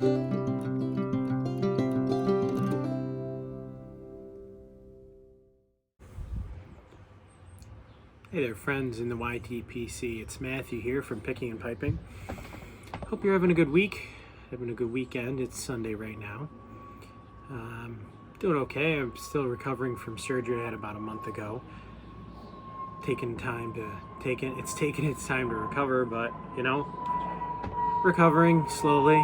Hey there, friends in the YTPC. It's Matthew here from Picking and Piping. Hope you're having a good week, having a good weekend. It's Sunday right now. Doing okay. I'm still recovering from surgery I had about a month ago. It's taken its time to recover, but recovering slowly.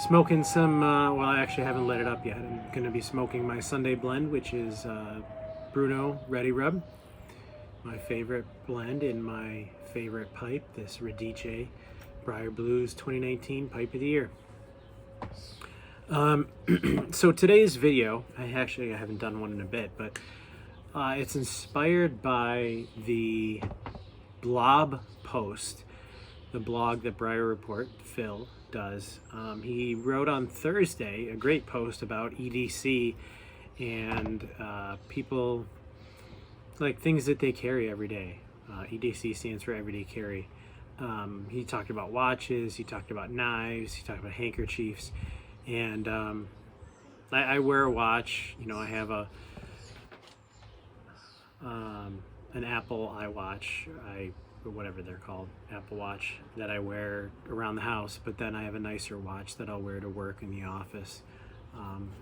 Smoking some, well, I actually haven't lit it up yet. I'm going to be smoking my Sunday blend, which is Bruno Ready Rub, my favorite blend in my favorite pipe, this Radice Briar Blues 2019 Pipe of the Year. So today's video, I haven't done one in a bit, but it's inspired by the blob post, the blog that Briar Report, Phil, does. He wrote on Thursday a great post about EDC and people, like things that they carry every day. EDC stands for everyday carry. He talked about watches, he talked about knives, he talked about handkerchiefs, and I wear a watch. I have an Apple iWatch, or whatever they're called, Apple Watch, that I wear around the house, but then I have a nicer watch that I'll wear to work in the office.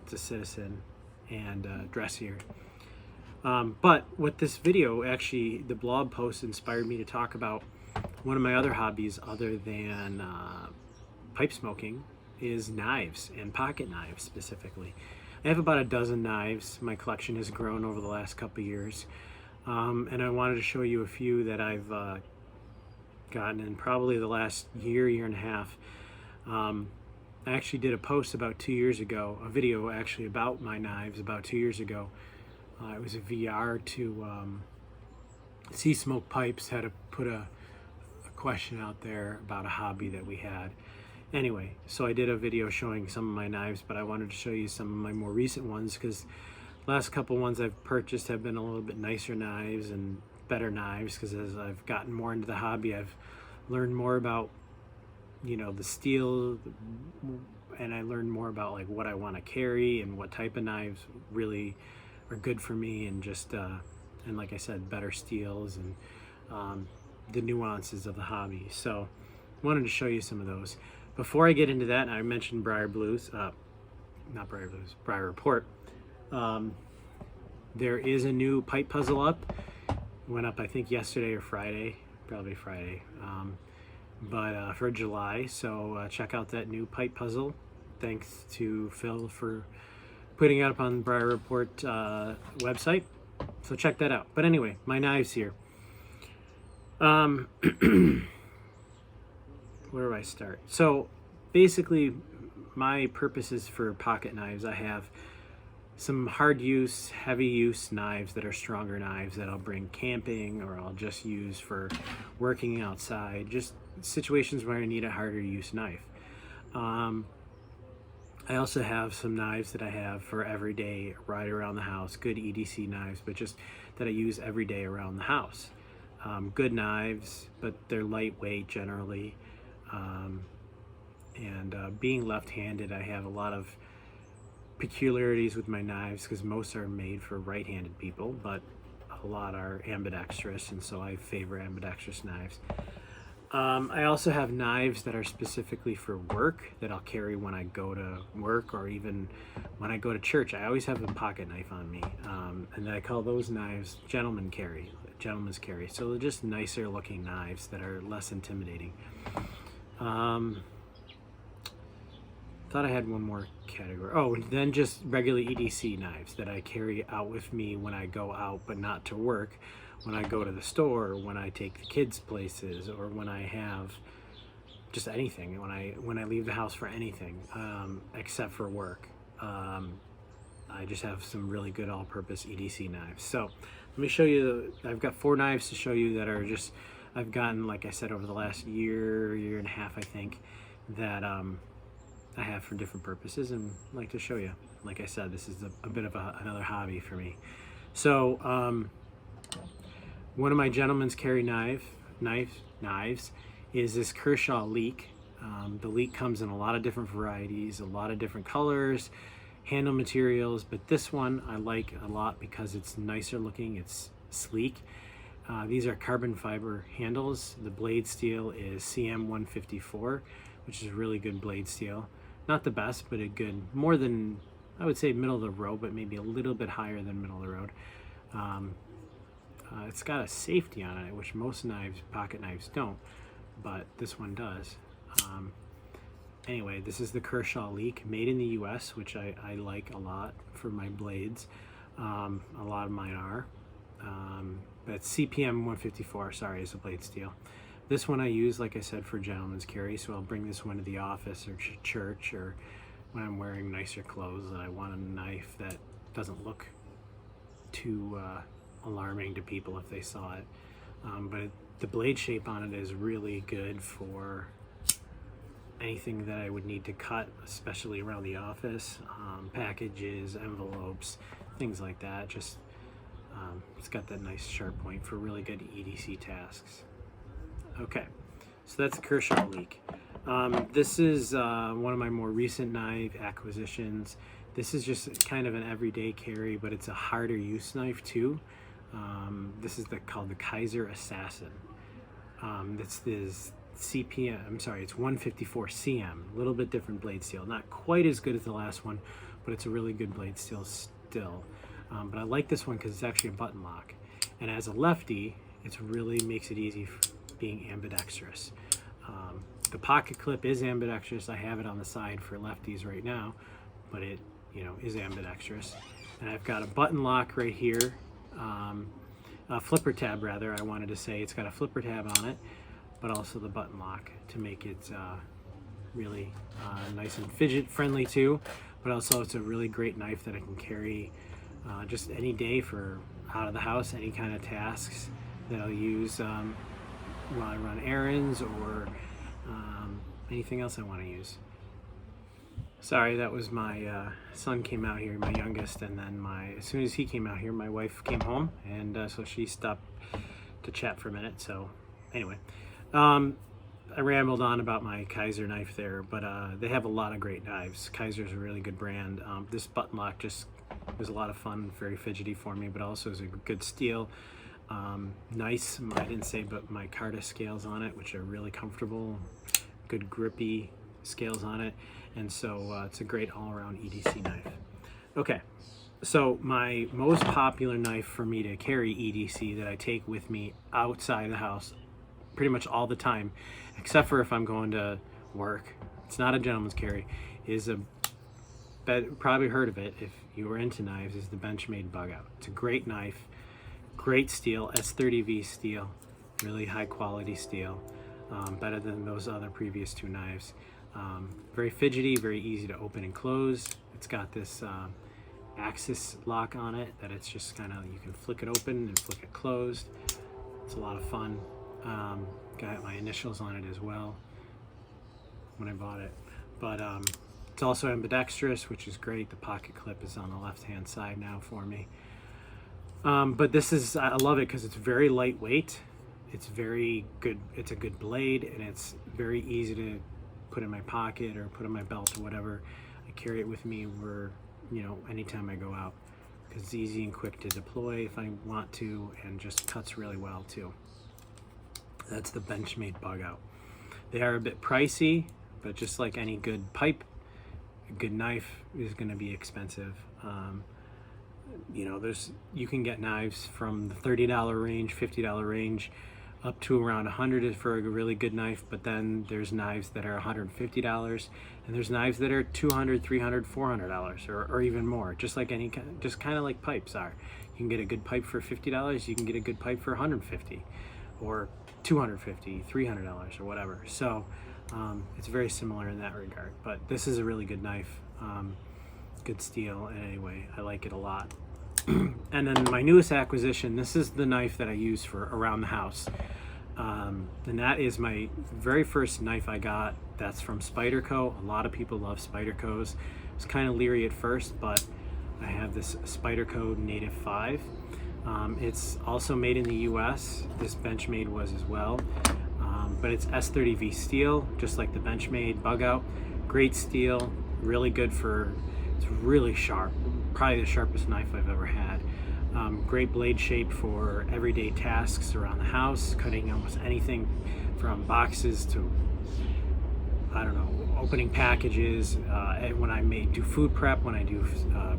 It's a Citizen and dressier. But with this video, actually, the blog post inspired me to talk about one of my other hobbies other than pipe smoking is knives, and pocket knives specifically. I have about a dozen knives. My collection has grown over the last couple of years. And I wanted to show you a few that I've gotten in probably the last year and a half. I actually did a post about 2 years ago, a video actually about my knives about 2 years ago. It was a VR to see smoke pipes, had to put a question out there about a hobby that we had. Anyway, so I did a video showing some of my knives, but I wanted to show you some of my more recent ones because last couple ones I've purchased have been a little bit nicer knives and better knives, because as I've gotten more into the hobby, I've learned more about the steel, and I learned more about like what I want to carry and what type of knives really are good for me, and just and like I said, better steels and the nuances of the hobby. So I wanted to show you some of those. Before I get into that, I mentioned Briar Blues, not Briar Blues, Briar Report. There is a new pipe puzzle up. Went up, I think, yesterday or Friday, probably Friday, but for July. So check out that new pipe puzzle. Thanks to Phil for putting it up on the Briar Report website. So check that out. But anyway, my knives here. Where do I start? So basically, my purposes for pocket knives, I have some hard use, heavy use knives that are stronger knives that I'll bring camping, or I'll just use for working outside, just situations where I need a harder use knife. I also have some knives that I have for everyday right around the house, good EDC knives, but just that I use every day around the house. Good knives, but they're lightweight generally. Being left-handed, I have a lot of peculiarities with my knives because most are made for right-handed people, but a lot are ambidextrous, and so I favor ambidextrous knives. I also have knives that are specifically for work that I'll carry when I go to work, or even when I go to church. I always have a pocket knife on me, and I call those knives gentleman's carry. So they're just nicer looking knives that are less intimidating. Thought I had one more category. Oh, and then just regular EDC knives that I carry out with me when I go out, but not to work. When I go to the store, when I take the kids places, or when I have just anything, when I leave the house for anything, except for work. I just have some really good all-purpose EDC knives. So let me show you. I've got 4 knives to show you that are just, I've gotten, like I said, over the last year and a half, I think, that I have for different purposes, and I'd like to show you. Like I said, this is a bit of another hobby for me. So one of my gentleman's carry knives is this Kershaw Leak. The Leak comes in a lot of different varieties, a lot of different colors, handle materials, but this one I like a lot because it's nicer looking, it's sleek. These are carbon fiber handles. The blade steel is CM154, which is really good blade steel. Not the best, but a good, more than, I would say middle of the road, but maybe a little bit higher than middle of the road. It's got a safety on it, which most knives, pocket knives, don't, but this one does. Anyway, this is the Kershaw Leak, made in the US, which I like a lot for my blades. A lot of mine are. But CPM 154, sorry, is a blade steel. This one I use, like I said, for gentleman's carry, so I'll bring this one to the office or church, or when I'm wearing nicer clothes and I want a knife that doesn't look too alarming to people if they saw it. But the blade shape on it is really good for anything that I would need to cut, especially around the office, packages, envelopes, things like that. Just it's got that nice sharp point for really good EDC tasks. Okay, so that's the Kershaw Leak. This is one of my more recent knife acquisitions. This is just kind of an everyday carry, but it's a harder use knife too. This is called the Kaiser Assassin. This is CPM, I'm sorry, it's 154 CM, a little bit different blade steel. Not quite as good as the last one, but it's a really good blade steel still. But I like this one because it's actually a button lock. And as a lefty, it really makes it easy for being ambidextrous. The pocket clip is ambidextrous. I have it on the side for lefties right now, but it, is ambidextrous. And I've got a button lock right here, a flipper tab rather, I wanted to say. It's got a flipper tab on it, but also the button lock to make it really nice and fidget friendly too. But also it's a really great knife that I can carry just any day for out of the house, any kind of tasks that I'll use while I run errands or anything else I want to use. Sorry, that was my son came out here, my youngest, and then as soon as he came out here, my wife came home, and so she stopped to chat for a minute. So anyway, I rambled on about my Kaiser knife there, but they have a lot of great knives. Kaiser's a really good brand. This button lock just was a lot of fun, very fidgety for me, but also is a good steel. Nice, I didn't say, but my Carta scales on it, which are really comfortable, good grippy scales on it, and so it's a great all-around EDC knife. Okay, so my most popular knife for me to carry EDC that I take with me outside the house pretty much all the time, except for if I'm going to work, it's not a gentleman's carry, is probably heard of it if you were into knives, is the Benchmade Bug Out. It's a great knife, great steel, S30V steel, really high quality steel, better than those other previous two knives. Very fidgety, very easy to open and close. It's got this axis lock on it that it's just kind of, you can flick it open and flick it closed. It's a lot of fun. Got my initials on it as well when I bought it, but it's also ambidextrous, which is great. The pocket clip is on the left hand side now for me. But this is, I love it because it's very lightweight, it's very good, it's a good blade, and it's very easy to put in my pocket or put in my belt or whatever. I carry it with me where, anytime I go out, because it's easy and quick to deploy if I want to, and just cuts really well too. That's the Benchmade Bug Out. They are a bit pricey, but just like any good pipe, a good knife is going to be expensive. You can get knives from the $30 range, $50 range, up to around $100 for a really good knife, but then there's knives that are $150, and there's knives that are $200, $300, $400, or even more. Just like kind of like pipes are. You can get a good pipe for $50. You can get a good pipe for $150, or $250, $300, or whatever. So it's very similar in that regard. But this is a really good knife, good steel, and anyway, I like it a lot. And then my newest acquisition, this is the knife that I use for around the house. And that is my very first knife I got. That's from Spyderco. A lot of people love Spydercos. I was kind of leery at first, but I have this Spyderco Native 5. It's also made in the US. This Benchmade was as well. but it's S30V steel, just like the Benchmade Bug Out. Great steel, really good for, it's really sharp, probably the sharpest knife I've ever had. Great blade shape for everyday tasks around the house, cutting almost anything from boxes to, I don't know, opening packages. And when I do food prep, when I do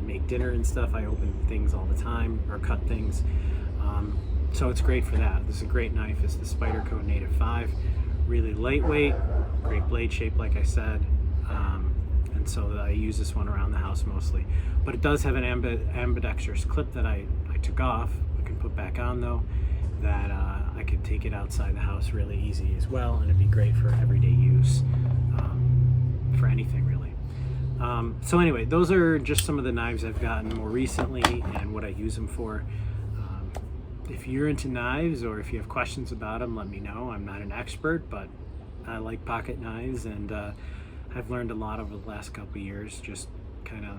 make dinner and stuff, I open things all the time, or cut things. So it's great for that. This is a great knife. It's the Spyderco Native 5. Really lightweight, great blade shape, like I said. And so I use this one around the house mostly. But it does have an ambidextrous clip that I took off. I can put back on though, that I could take it outside the house really easy as well, and it'd be great for everyday use, for anything really. So anyway, those are just some of the knives I've gotten more recently and what I use them for. If you're into knives, or if you have questions about them, let me know. I'm not an expert, but I like pocket knives, and I've learned a lot over the last couple years, just kind of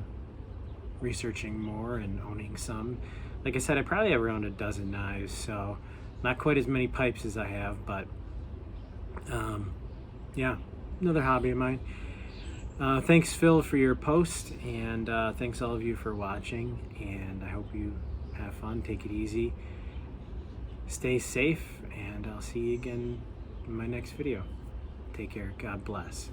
researching more and owning some. Like I said, I probably have around a dozen knives, so not quite as many pipes as I have, but yeah, another hobby of mine. Thanks, Phil, for your post, and thanks all of you for watching, and I hope you have fun, take it easy, stay safe, and I'll see you again in my next video. Take care. God bless.